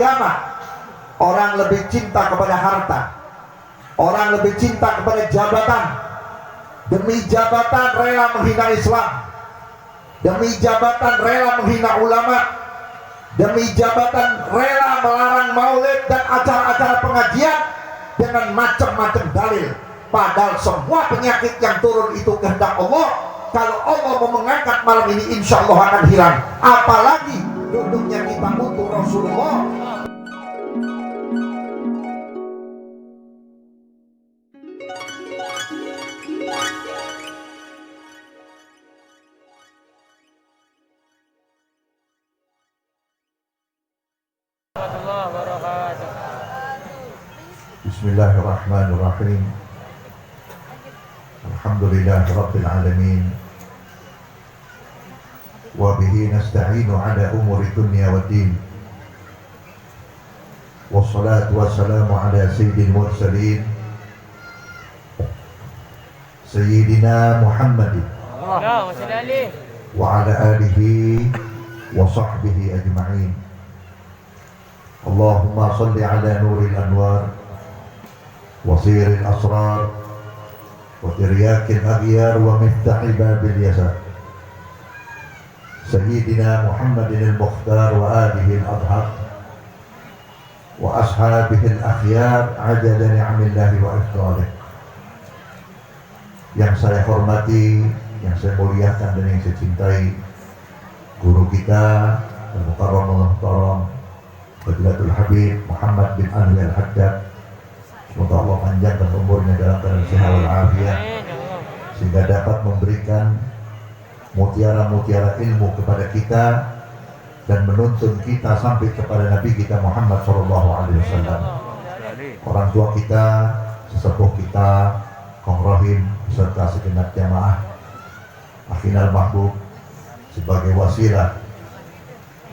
agama. Orang lebih cinta kepada harta, orang lebih cinta kepada jabatan. Demi jabatan rela menghina Islam, demi jabatan rela menghina ulama, demi jabatan rela melarang maulid dan acara-acara pengajian dengan macam-macam dalil. Padahal semua penyakit yang turun itu kehendak Allah. Kalau Allah mau mengangkat malam ini, insya Allah akan hilang. Apalagi duduknya kita untuk Rasulullah. Bismillahirrahmanirrahim. Alhamdulillahirabbil alamin. Wa bihi nasta'inu ala umuri dunya waddin. Wassalatu wassalamu ala sayyidil mursalin Sayyidina Muhammadin wa ala alihi wa sahbihi ajma'in. Allahumma salli ala nuril anwar وصير الأسرار وترياك الأغيار ومفتاح باب اليسار سيدنا محمد المختار وآله الأطهار وأصحابه الأخيار عجل نعم الله وإفضاله. Yang saya hormati, yang saya muliakan dan yang saya cintai, guru kita Al-Mukarram Al-Muhtaram Fadilatul Habib Muhammad bin Ali Al-Haddad. Semoga Allah panjangkan umurnya dalam keadaan sehat walafiat, sehingga dapat memberikan mutiara-mutiara ilmu kepada kita dan menuntun kita sampai kepada Nabi kita Muhammad SAW. Orang tua kita, sesepuh kita, Kong Rohim beserta segenap jamaah Akhinal Mahbub, sebagai wasilah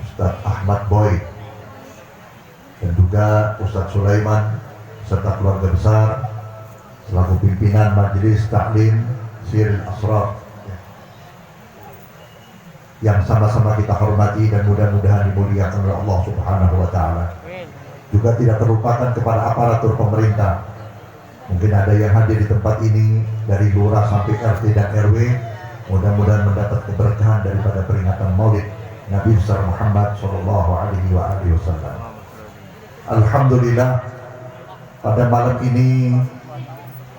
Ustadz Ahmad Boy dan juga Ustadz Sulaiman serta keluarga besar selaku pimpinan Majelis Taklim Siril Asrar yang sama-sama kita hormati dan mudah-mudahan dimuliakan oleh Allah Subhanahu wa Ta'ala. Juga tidak terlupakan kepada aparatur pemerintah. Mungkin ada yang hadir di tempat ini dari lurah sampai RT dan RW. Mudah-mudahan mendapat keberkahan daripada peringatan Maulid Nabi besar Muhammad sallallahu alaihi wasallam. Alhamdulillah, pada malam ini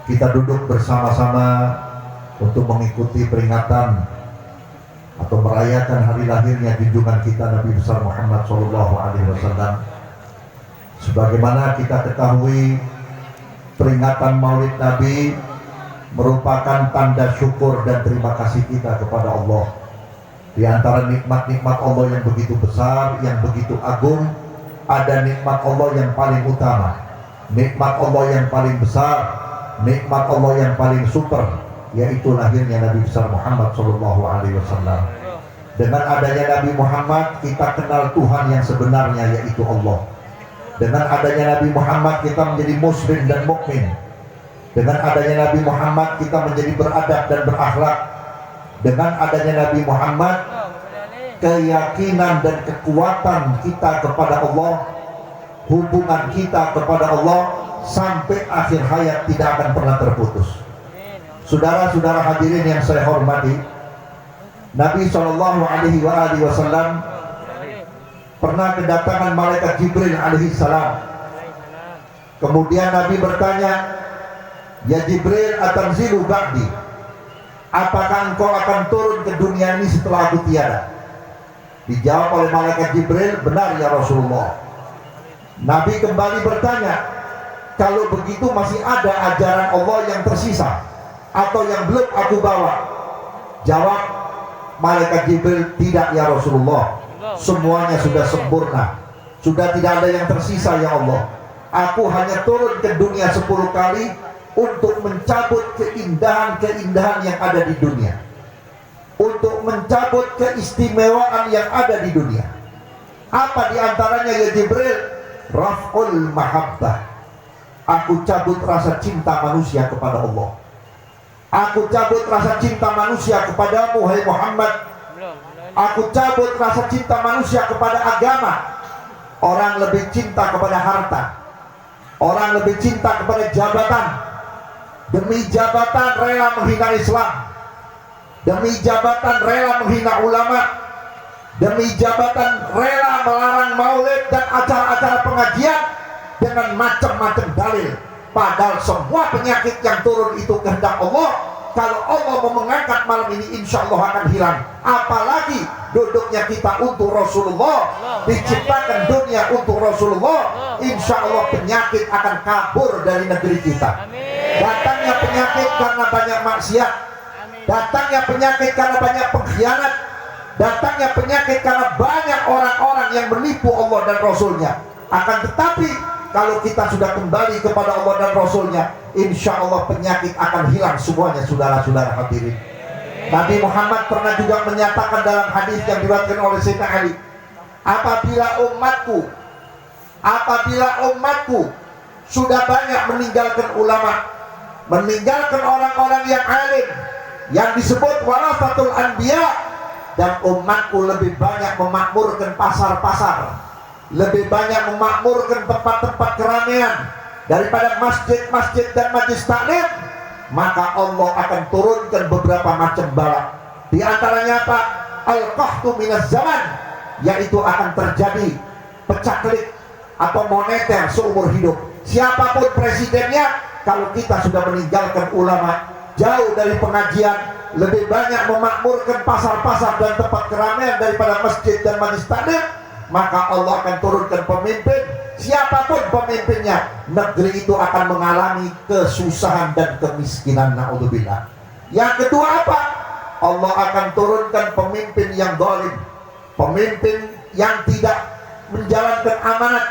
kita duduk bersama-sama untuk mengikuti peringatan atau merayakan hari lahirnya junjungan kita Nabi besar Muhammad SAW. Sebagaimana kita ketahui, peringatan Maulid Nabi merupakan tanda syukur dan terima kasih kita kepada Allah. Di antara nikmat-nikmat Allah yang begitu besar, yang begitu agung, ada nikmat Allah yang paling utama, nikmat Allah yang paling besar, nikmat Allah yang paling super, yaitu lahirnya Nabi besar Muhammad SAW. Dengan adanya Nabi Muhammad, kita kenal Tuhan yang sebenarnya, yaitu Allah. Dengan adanya Nabi Muhammad, kita menjadi muslim dan mukmin. Dengan adanya Nabi Muhammad, kita menjadi beradab dan berakhlak. Dengan adanya Nabi Muhammad, keyakinan dan kekuatan kita kepada Allah, hubungan kita kepada Allah sampai akhir hayat tidak akan pernah terputus. Saudara-saudara hadirin yang saya hormati, Nabi SAW pernah kedatangan malaikat Jibril alaihissalam. Kemudian Nabi bertanya, "Ya Jibril, atanzilu ba'di? Apakah engkau akan turun ke dunia ini setelah aku tiada?" Dijawab oleh malaikat Jibril, "Benar ya Rasulullah." Nabi kembali bertanya, "Kalau begitu masih ada ajaran Allah yang tersisa atau yang belum aku bawa?" Jawab malaikat Jibril, "Tidak ya Rasulullah, semuanya sudah sempurna, sudah tidak ada yang tersisa ya Allah. Aku hanya turun ke dunia 10 kali untuk mencabut keindahan-keindahan yang ada di dunia, untuk mencabut keistimewaan yang ada di dunia. Apa diantaranya ya Jibril? Raf'ul mahabbah. Aku cabut rasa cinta manusia kepada Allah. Aku cabut rasa cinta manusia kepadamu, hai Muhammad. Aku cabut rasa cinta manusia kepada agama. Orang lebih cinta kepada harta, orang lebih cinta kepada jabatan. Demi jabatan rela menghina Islam, demi jabatan rela menghina ulama, demi jabatan rela melarang maulid dan acara-acara pengajian dengan macam-macam dalil. Padahal semua penyakit yang turun itu kehendak Allah. Kalau Allah mau mengangkat malam ini, insya Allah akan hilang. Apalagi duduknya kita untuk Rasulullah, diciptakan dunia untuk Rasulullah, insya Allah penyakit akan kabur dari negeri kita. Datangnya penyakit karena banyak maksiat, datangnya penyakit karena banyak pengkhianat, datangnya penyakit karena banyak orang-orang yang menipu Allah dan Rasulnya. Akan tetapi kalau kita sudah kembali kepada Allah dan Rasulnya, insya Allah penyakit akan hilang semuanya, saudara-saudara hadirin. Nabi Muhammad pernah juga menyatakan dalam hadis yang diriwayatkan oleh Sayyidina Ali, apabila umatku sudah banyak meninggalkan ulama, meninggalkan orang-orang yang alim, yang disebut warasatul anbiya, dan umatku lebih banyak memakmurkan pasar-pasar, lebih banyak memakmurkan tempat-tempat keramaian daripada masjid-masjid dan majlis taklim, maka Allah akan turunkan beberapa macam bala. Di antaranya apa? Al-qahtu minaz zaman, yaitu akan terjadi pecah klik atau moneter seumur hidup. Siapapun presidennya, kalau kita sudah meninggalkan ulama, jauh dari pengajian, lebih banyak memakmurkan pasar-pasar dan tempat keramaian daripada masjid dan majlis taklim, maka Allah akan turunkan pemimpin, siapapun pemimpinnya, negeri itu akan mengalami kesusahan dan kemiskinan. Na'udzubillah. Yang kedua apa? Allah akan turunkan pemimpin yang zalim, pemimpin yang tidak menjalankan amanat,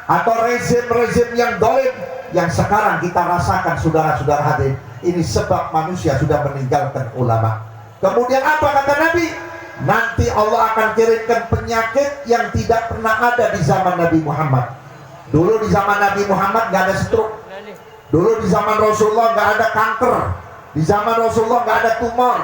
atau rezim-rezim yang zalim yang sekarang kita rasakan, saudara-saudara hadirin. Ini sebab manusia sudah meninggalkan ulama. Kemudian apa kata Nabi? Nanti Allah akan kirimkan penyakit yang tidak pernah ada di zaman Nabi Muhammad. Dulu di zaman Nabi Muhammad gak ada stroke, dulu di zaman Rasulullah gak ada kanker, di zaman Rasulullah gak ada tumor,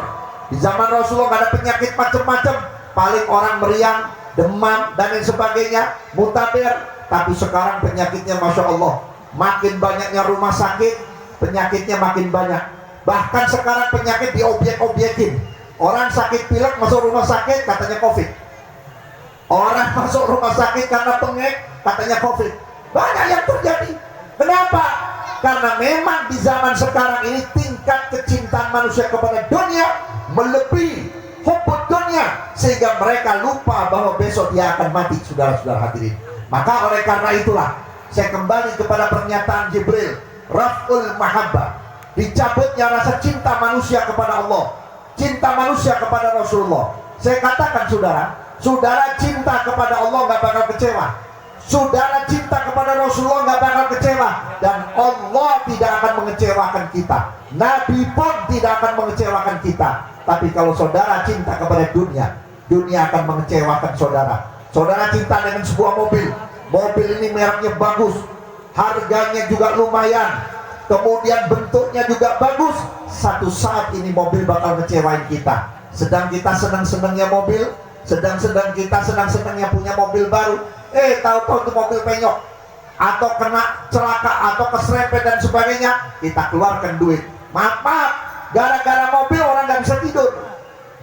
di zaman Rasulullah gak ada penyakit macam-macam. Paling orang meriang, demam dan lain sebagainya, mutabir. Tapi sekarang penyakitnya Masya Allah, makin banyaknya rumah sakit, penyakitnya makin banyak. Bahkan sekarang penyakit diobjek-objekin. Orang sakit pilek masuk rumah sakit, katanya COVID. Orang masuk rumah sakit karena pengek, katanya COVID. Banyak yang terjadi. Kenapa? Karena memang di zaman sekarang ini tingkat kecintaan manusia kepada dunia melebihi hubbud dunia, sehingga mereka lupa bahwa besok dia akan mati, saudara-saudara hadirin. Maka oleh karena itulah saya kembali kepada pernyataan Jibril, Raf'ul Mahabbah, dicabutnya rasa cinta manusia kepada Allah, cinta manusia kepada Rasulullah. Saya katakan saudara cinta kepada Allah nggak bakal kecewa, saudara cinta kepada Rasulullah nggak bakal kecewa, dan Allah tidak akan mengecewakan kita, Nabi pun tidak akan mengecewakan kita. Tapi kalau saudara cinta kepada dunia, dunia akan mengecewakan saudara. Saudara cinta dengan sebuah mobil, mobil ini mereknya bagus, harganya juga lumayan, kemudian bentuknya juga bagus. Satu saat ini mobil bakal ngecewain kita. Sedang kita senang-senangnya mobil, sedang-sedang kita senang-senangnya punya mobil baru, tahu-tahu itu mobil penyok, atau kena celaka, atau keserempet dan sebagainya, kita keluarkan duit. Maaf, gara-gara mobil orang nggak bisa tidur,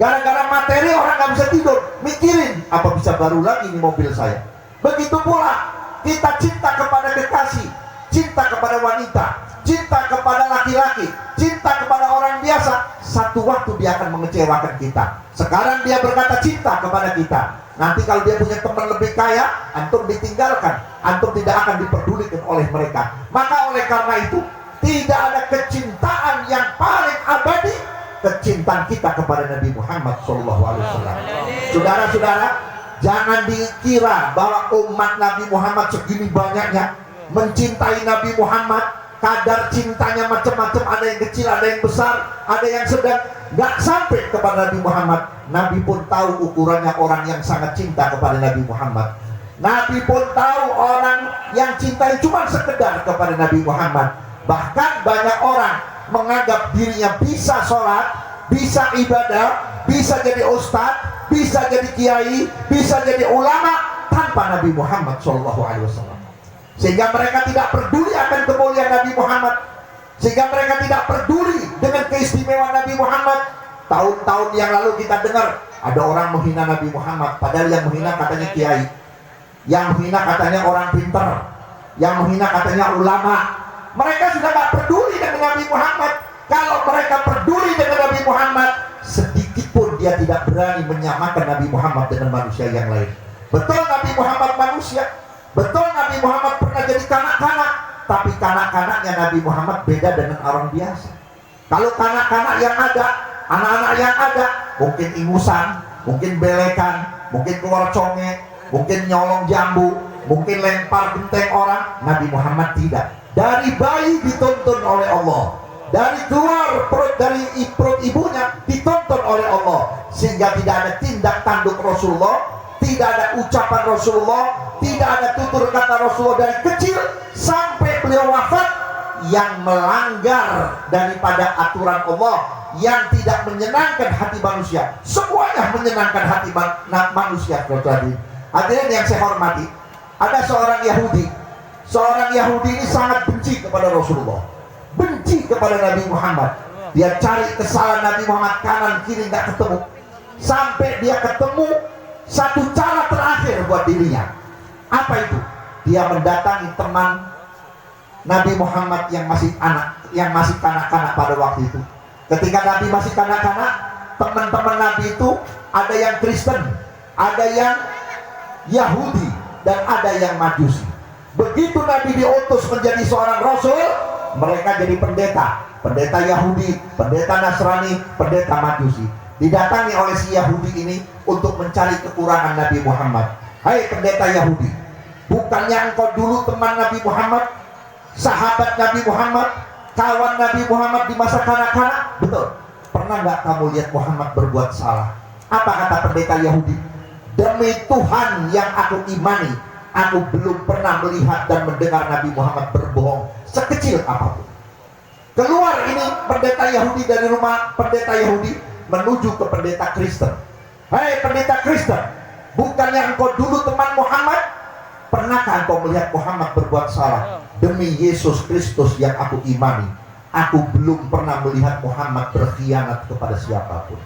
gara-gara materi orang nggak bisa tidur, mikirin apa bisa baru lagi ini mobil saya. Begitu pula kita cinta kepada kekasih, cinta kepada wanita, cinta kepada laki-laki, cinta kepada orang biasa, satu waktu dia akan mengecewakan kita. Sekarang dia berkata cinta kepada kita, nanti kalau dia punya teman lebih kaya, antum ditinggalkan, antum tidak akan diperdulikan oleh mereka. Maka oleh karena itu, tidak ada kecintaan yang paling abadi kecintaan kita kepada Nabi Muhammad SAW. Saudara-saudara, jangan dikira bahwa umat Nabi Muhammad segini banyaknya mencintai Nabi Muhammad. Kadar cintanya macam-macam, ada yang kecil, ada yang besar, ada yang sedang, nggak sampai kepada Nabi Muhammad. Nabi pun tahu ukurannya orang yang sangat cinta kepada Nabi Muhammad. Nabi pun tahu orang yang cintai cuma sekedar kepada Nabi Muhammad. Bahkan banyak orang menganggap dirinya bisa sholat, bisa ibadah, bisa jadi ustadz, bisa jadi kiai, bisa jadi ulama, tanpa Nabi Muhammad SAW. Sehingga mereka tidak peduli akan kemuliaan Nabi Muhammad, sehingga mereka tidak peduli dengan keistimewaan Nabi Muhammad. Tahun-tahun yang lalu kita dengar ada orang menghina Nabi Muhammad, padahal yang menghina katanya kiai, yang menghina katanya orang pintar, yang menghina katanya ulama. Mereka sudah tidak peduli dengan Nabi Muhammad. Kalau mereka peduli dengan Nabi Muhammad, sedikit pun dia tidak berani menyamakan Nabi Muhammad dengan manusia yang lain. Betul Nabi Muhammad manusia, betul Nabi Muhammad pernah jadi kanak-kanak, tapi kanak-kanaknya Nabi Muhammad beda dengan orang biasa. Kalau kanak-kanak yang ada, anak-anak yang ada, mungkin ingusan, mungkin belekan, mungkin keluar congek, mungkin nyolong jambu, mungkin lempar genteng orang. Nabi Muhammad tidak. Dari bayi dituntun oleh Allah, dari keluar dari perut ibunya dituntun oleh Allah, sehingga tidak ada tindak tanduk Rasulullah, tidak ada ucapan Rasulullah, tidak ada tutur kata Rasulullah dari kecil sampai beliau wafat yang melanggar daripada aturan Allah, yang tidak menyenangkan hati manusia. Semuanya menyenangkan hati manusia. Hadirin yang saya hormati, ada seorang Yahudi. Seorang Yahudi ini sangat benci kepada Rasulullah, benci kepada Nabi Muhammad. Dia cari kesalahan Nabi Muhammad kanan kiri nggak ketemu, sampai dia ketemu satu cara terakhir buat dirinya. Apa itu? Dia mendatangi teman Nabi Muhammad yang masih kanak-kanak pada waktu itu. Ketika Nabi masih kanak-kanak, teman-teman Nabi itu ada yang Kristen, ada yang Yahudi, dan ada yang Majusi. Begitu Nabi diutus menjadi seorang Rasul, mereka jadi pendeta Yahudi, pendeta Nasrani, pendeta Majusi. Didatangi oleh si Yahudi ini untuk mencari kekurangan Nabi Muhammad. Hai pendeta Yahudi, bukannya engkau dulu teman Nabi Muhammad, sahabat Nabi Muhammad, kawan Nabi Muhammad di masa kanak-kanak? Betul. Pernah nggak kamu lihat Muhammad berbuat salah? Apa kata pendeta Yahudi? Demi Tuhan yang aku imani, aku belum pernah melihat dan mendengar Nabi Muhammad berbohong sekecil apapun. Keluar ini pendeta Yahudi dari rumah pendeta Yahudi menuju ke pendeta Kristen. Hai pendeta Kristen, bukannya engkau dulu teman Muhammad? Pernahkah engkau melihat Muhammad berbuat salah? Demi Yesus Kristus yang aku imani, aku belum pernah melihat Muhammad berkhianat kepada siapapun.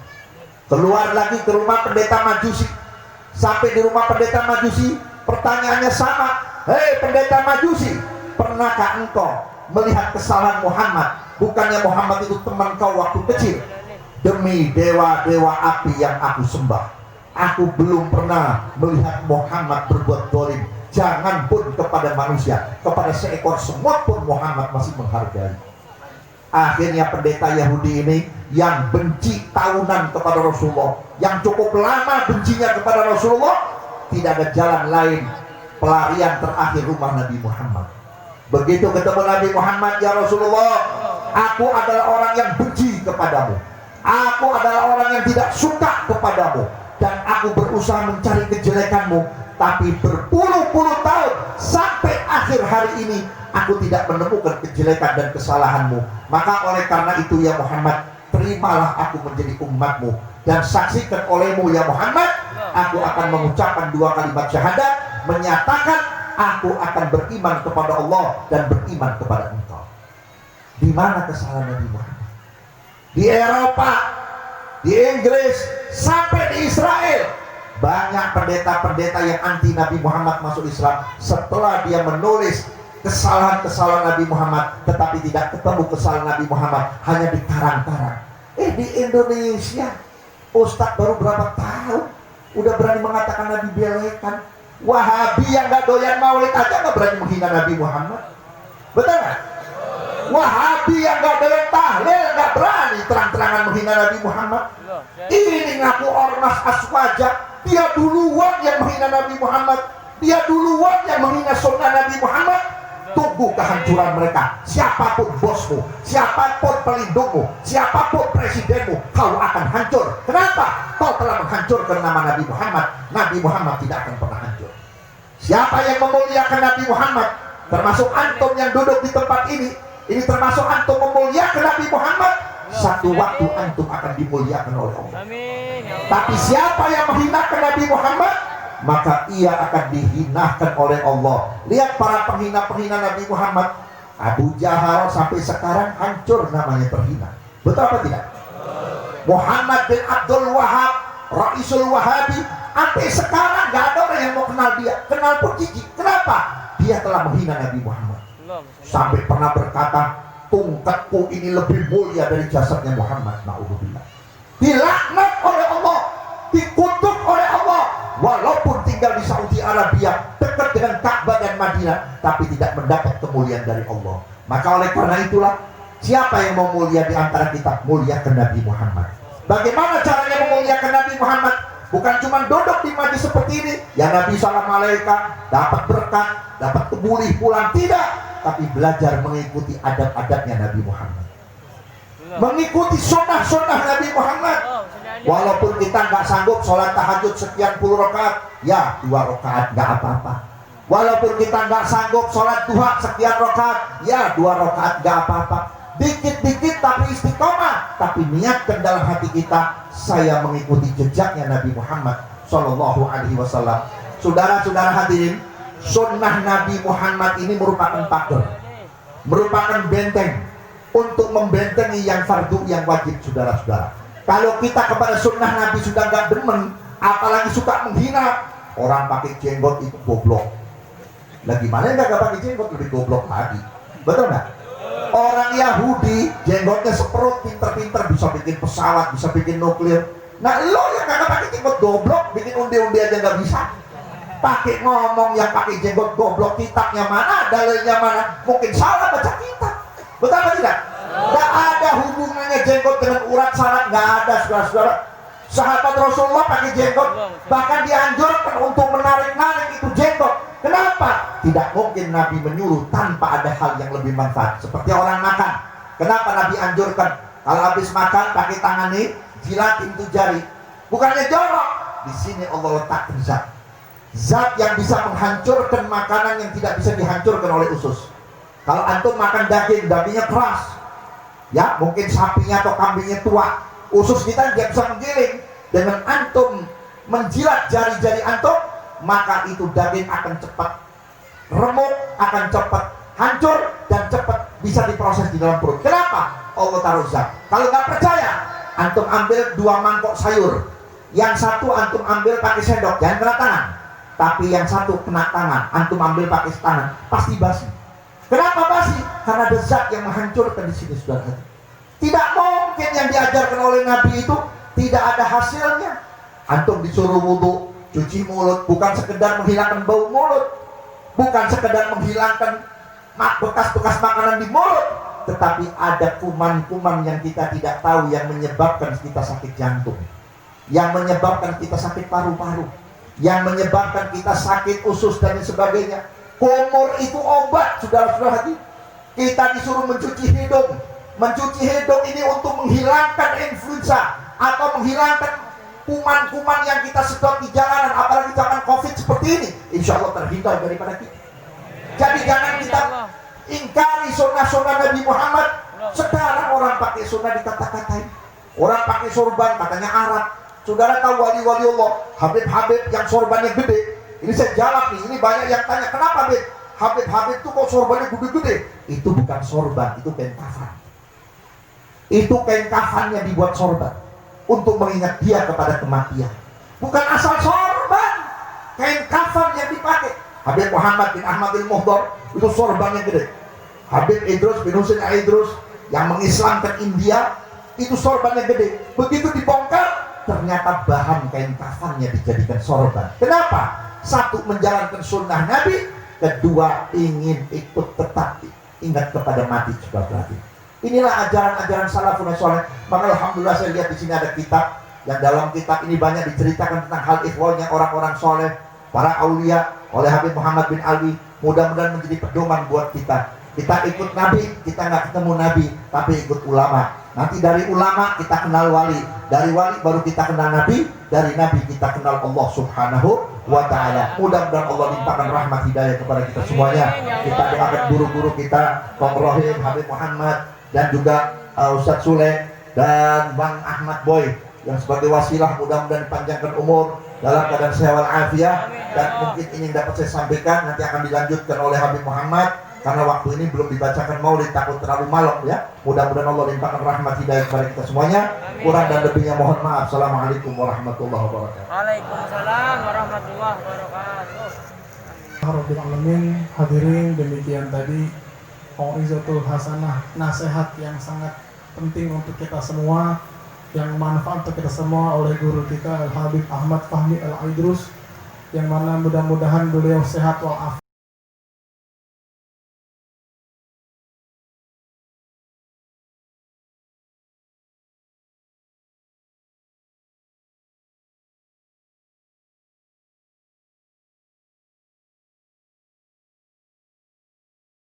Keluar lagi ke rumah pendeta Majusi. Sampai di rumah pendeta Majusi, pertanyaannya sama. Hei pendeta Majusi, pernahkah engkau melihat kesalahan Muhammad? Bukannya Muhammad itu teman kau waktu kecil? Demi dewa-dewa api yang aku sembah, aku belum pernah melihat Muhammad berbuat dolim. Jangan pun kepada manusia, kepada seekor semut pun Muhammad masih menghargai. Akhirnya pendeta Yahudi ini yang benci tahunan kepada Rasulullah, yang cukup lama bencinya kepada Rasulullah, tidak ada jalan lain, pelarian terakhir rumah Nabi Muhammad. Begitu ketemu Nabi Muhammad, ya Rasulullah, aku adalah orang yang benci kepadamu, aku adalah orang yang tidak suka kepadamu, dan aku berusaha mencari kejelekanmu, tapi berpuluh-puluh tahun sampai akhir hari ini aku tidak menemukan kejelekan dan kesalahanmu. Maka oleh karena itu ya Muhammad, terimalah aku menjadi umatmu, dan saksikan olehmu ya Muhammad, aku akan mengucapkan 2 kalimat syahadat, menyatakan aku akan beriman kepada Allah dan beriman kepada engkau. Di mana kesalahan Nabi Muhammad? Di Eropa, di Inggris, sampai di Israel, banyak pendeta-pendeta yang anti Nabi Muhammad masuk Islam setelah dia menulis kesalahan-kesalahan Nabi Muhammad, tetapi tidak ketemu kesalahan Nabi Muhammad, hanya di karang-karang. Di Indonesia, Ustadz baru berapa tahun udah berani mengatakan Nabi belekan. Wahabi yang gak doyan maulid aja gak berani menghina Nabi Muhammad. Betul gak? Wahabi yang gak doyan tahlil gak berani terang-terangan menghina Nabi Muhammad. Ini ngaku ormas aswaja, dia duluan yang menghina Nabi Muhammad, dia duluan yang menghina sunnah Nabi Muhammad. Tunggu kehancuran mereka. Siapapun bosmu, siapapun pelindungmu, siapapun presidenmu, kau akan hancur. Kenapa? Kau telah menghancurkan nama Nabi Muhammad. Nabi Muhammad tidak akan pernah hancur. Siapa yang memuliakan Nabi Muhammad, termasuk antum yang duduk di tempat ini termasuk antum memuliakan Nabi Muhammad, satu waktu antum akan dimuliakan oleh Allah. Tapi siapa yang menghinakan Nabi Muhammad, maka ia akan dihinakan oleh Allah. Lihat para penghina-penghina Nabi Muhammad. Abu Jahal sampai sekarang hancur namanya terhina. Betul apa tidak? Muhammad bin Abdul Wahab, Raisul Wahabi, sampai sekarang gak ada orang yang mau kenal dia. Kenal pun jijik. Kenapa? Dia telah menghina Nabi Muhammad. Sampai pernah berkata, tungkatku ini lebih mulia dari jasadnya Muhammad. Na'udzubillah. Dilaknat oleh Allah, dikutuk oleh Allah, walaupun tinggal di Saudi Arabia dekat dengan Ka'bah dan Madinah, tapi tidak mendapat kemuliaan dari Allah. Maka oleh karena itulah, siapa yang mau mulia di antara kita? Muliakan Nabi Muhammad. Bagaimana caranya memuliakan Nabi Muhammad? Bukan cuma duduk di majlis seperti ini, ya Nabi salam alaika, dapat berkat, dapat kebuli pulang, tidak. Tapi belajar mengikuti adab-adabnya Nabi Muhammad, mengikuti sunnah-sunnah Nabi Muhammad. Walaupun kita nggak sanggup sholat tahajud sekian puluh rakaat, ya 2 rakaat nggak apa-apa. Walaupun kita nggak sanggup sholat duha sekian rakaat, ya 2 rakaat nggak apa-apa. Dikit-dikit tapi istiqomah, tapi niatkan dalam hati kita, saya mengikuti jejaknya Nabi Muhammad Sallallahu Alaihi Wasallam. Saudara-saudara hadirin, sunnah Nabi Muhammad ini merupakan pagar, merupakan benteng untuk membentengi yang fardu, yang wajib. Saudara-saudara, kalau kita kepada sunnah Nabi sudah nggak demen, apalagi suka menghina, orang pakai jenggot itu goblok. Lagi mana yang nggak pakai jenggot lebih goblok lagi, betul nggak? Orang Yahudi jenggotnya seperut, pinter-pinter, bisa bikin pesawat, bisa bikin nuklir. Nah lo yang nggak pakai jenggot goblok, bikin undi-undi aja nggak bisa. Pakai ngomong yang pakai jenggot goblok, kitabnya mana, dalilnya mana? Mungkin salah baca kitab, betul apa tidak? Gak ada hubungannya jenggot dengan urat salat, gak ada, saudara-saudara. Sahabat Rasulullah pakai jenggot, bahkan dianjurkan untuk menarik-narik itu jenggot. Kenapa? Tidak mungkin Nabi menyuruh tanpa ada hal yang lebih manfaat. Seperti orang makan, kenapa Nabi anjurkan kalau habis makan pakai tangan nih, jilatin itu jari, bukannya jorok. Di sini Allah letakkan zat yang bisa menghancurkan makanan yang tidak bisa dihancurkan oleh usus. Kalau antum makan daging, dagingnya keras, ya mungkin sapinya atau kambingnya tua, usus kita tidak bisa menggiling. Dengan antum menjilat jari-jari antum, maka itu daging akan cepat remuk, akan cepat hancur, dan cepat bisa diproses di dalam perut. Kenapa? Allah taruh zat. Kalau nggak percaya, antum ambil 2 mangkok sayur, yang satu antum ambil pakai sendok, jangan kena tangan. Tapi yang satu kena tangan, antum ambil pakai tangan, pasti basi. Kenapa basi? Karena ada zat yang menghancurkan di sini, saudara. Tidak mungkin yang diajarkan oleh Nabi itu tidak ada hasilnya. Antum disuruh wudhu, cuci mulut, bukan sekedar menghilangkan bau mulut, bukan sekedar menghilangkan bekas-bekas makanan di mulut, tetapi ada kuman-kuman yang kita tidak tahu yang menyebabkan kita sakit jantung, yang menyebabkan kita sakit paru-paru, yang menyebabkan kita sakit usus dan sebagainya. Kumur itu obat, saudara-saudara hati. Kita disuruh mencuci hidung. Mencuci hidung ini untuk menghilangkan influenza atau menghilangkan kuman-kuman yang kita sedot di jalanan, apalagi zaman COVID seperti ini. Insya Allah terhindar daripada kita. Jadi jangan kita ingkari sunnah-sunnah Nabi Muhammad. Sekarang orang pakai sunnah dikata-katain, orang pakai sorban katanya Arab. Saudara tahu wali-wali Allah, Habib-Habib yang sorbannya gede. Ini saya jawab nih, ini banyak yang tanya, kenapa Habib-Habib itu kok sorbannya gede-gede? Itu bukan sorban, itu kain kafan. Itu kain kafannya dibuat sorban untuk mengingat dia kepada kematian. Bukan asal sorban, kain kafan yang dipakai. Habib Muhammad bin Ahmad al-Muhdar itu sorbannya gede. Habib Idrus bin Husain Idrus yang mengislamkan India, itu sorbannya gede. Begitu dibongkar, ternyata bahan kain kafannya dijadikan sorban. Kenapa? Satu, menjalankan sunnah Nabi. Kedua, ingin ikut tetap ingat kepada mati. Sebagai inilah ajaran-ajaran salafun saleh. Maka alhamdulillah saya lihat di sini ada kitab yang dalam kitab ini banyak diceritakan tentang hal ikhwalnya orang-orang soleh, para aulia oleh Habib Muhammad bin Ali. Mudah-mudahan menjadi pedoman buat kita. Kita ikut Nabi, kita nggak ketemu Nabi, tapi ikut ulama. Nanti dari ulama kita kenal wali, dari wali baru kita kenal Nabi, dari Nabi kita kenal Allah Subhanahu wa ta'ala. Mudah-mudahan Allah limpahkan rahmat hidayah kepada kita semuanya. Kita doakan guru-guru kita, Bang Rohim, Habib Muhammad, dan juga Ustadz Sule dan Bang Ahmad Boy yang sebagai wasilah, mudah-mudahan dipanjangkan umur, dalam keadaan sehat walafiat. Dan mungkin ini yang dapat saya sampaikan, nanti akan dilanjutkan oleh Habib Muhammad, karena waktu ini belum dibacakan maulid, takut terlalu malam ya. Mudah-mudahan Allah limpahkan rahmat hidayah kepada kita semuanya. Kurang dan lebihnya mohon maaf. Assalamualaikum warahmatullahi wabarakatuh. Waalaikumsalam warahmatullahi wabarakatuh. Rabbil alamin, hadirin, demikian tadi Mau'izatul Hasanah, nasihat yang sangat penting untuk kita semua, yang manfaat untuk kita semua oleh guru kita Al Habib Ahmad Fahmi Al Aidrus, yang mana mudah-mudahan beliau sehat walafiat.